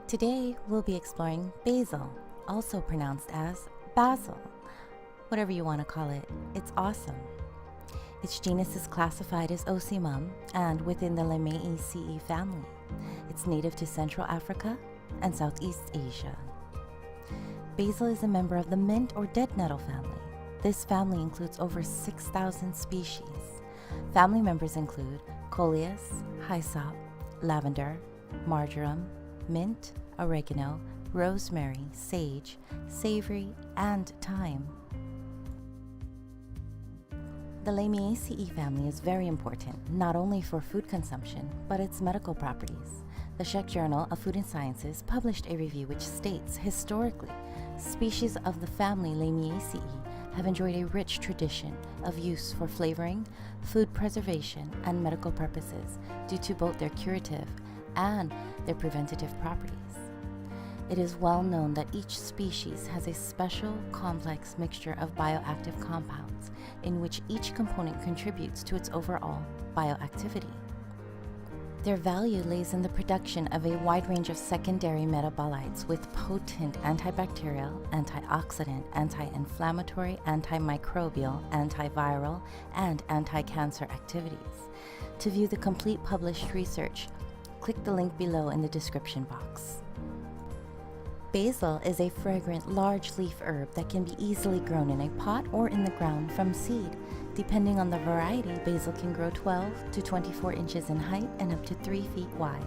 Today, we'll be exploring basil, also pronounced as basil. Whatever you want to call it, it's awesome. Its genus is classified as Ocimum and within the Lamiaceae family. It's native to Central Africa and Southeast Asia. Basil is a member of the mint or dead nettle family. This family includes over 6,000 species. Family members include coleus, hyssop, lavender, marjoram, mint, oregano, rosemary, sage, savory, and thyme. The Lamiaceae family is very important, not only for food consumption, but its medical properties. The Czech Journal of Food and Sciences published a review which states, historically, species of the family Lamiaceae have enjoyed a rich tradition of use for flavoring, food preservation, and medical purposes due to both their curative and their preventative properties. It is well known that each species has a special, complex mixture of bioactive compounds in which each component contributes to its overall bioactivity. Their value lays in the production of a wide range of secondary metabolites with potent antibacterial, antioxidant, anti-inflammatory, antimicrobial, antiviral, and anti-cancer activities. To view the complete published research, click the link below in the description box. Basil is a fragrant, large leaf herb that can be easily grown in a pot or in the ground from seed. Depending on the variety, basil can grow 12 to 24 inches in height and up to 3 feet wide.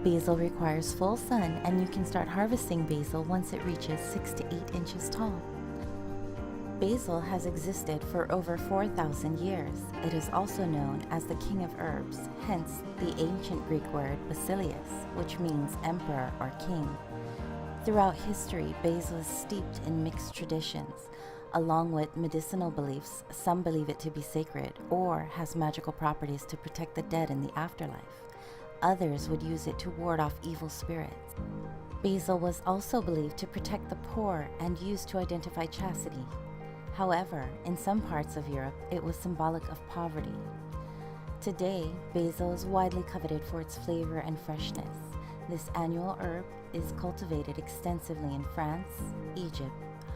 Basil requires full sun, and you can start harvesting basil once it reaches 6 to 8 inches tall. Basil has existed for over 4,000 years. It is also known as the king of herbs, hence the ancient Greek word basileus, which means emperor or king. Throughout history, basil is steeped in mixed traditions. Along with medicinal beliefs, some believe it to be sacred or has magical properties to protect the dead in the afterlife. Others would use it to ward off evil spirits. Basil was also believed to protect the poor and used to identify chastity. However, in some parts of Europe, it was symbolic of poverty. Today, basil is widely coveted for its flavor and freshness. This annual herb is cultivated extensively in France, Egypt,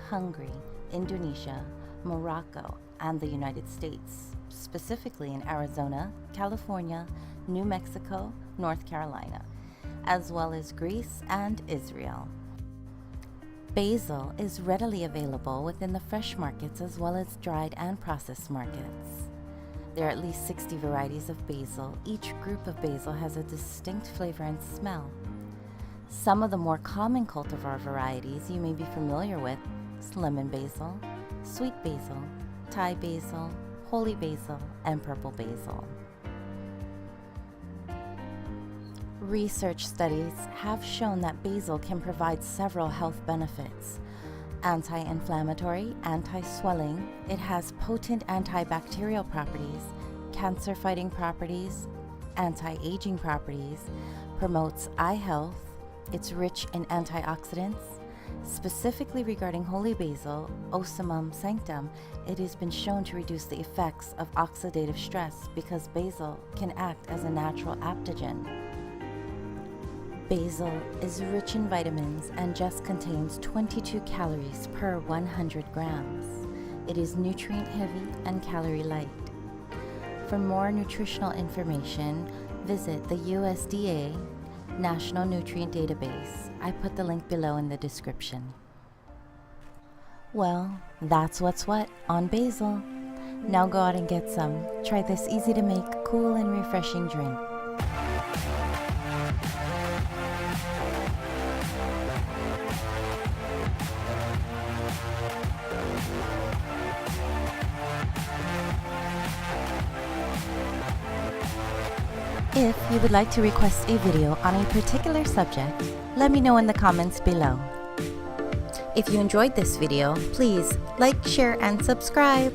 Hungary, Indonesia, Morocco, and the United States, specifically in Arizona, California, New Mexico, North Carolina, as well as Greece and Israel. Basil is readily available within the fresh markets as well as dried and processed markets. There are at least 60 varieties of basil. Each group of basil has a distinct flavor and smell. Some of the more common cultivar varieties you may be familiar with is lemon basil, sweet basil, Thai basil, holy basil, and purple basil. Research studies have shown that basil can provide several health benefits. Anti-inflammatory, anti-swelling, it has potent antibacterial properties, cancer-fighting properties, anti-aging properties, promotes eye health, it's rich in antioxidants. Specifically regarding holy basil, Ocimum sanctum, it has been shown to reduce the effects of oxidative stress because basil can act as a natural adaptogen. Basil is rich in vitamins and just contains 22 calories per 100 grams. It is nutrient heavy and calorie light. For more nutritional information, visit the USDA National Nutrient Database. I put the link below in the description. Well, that's what's what on basil. Now go out and get some. Try this easy to make, cool and refreshing drink. If you would like to request a video on a particular subject, let me know in the comments below. If you enjoyed this video, please like, share, and subscribe.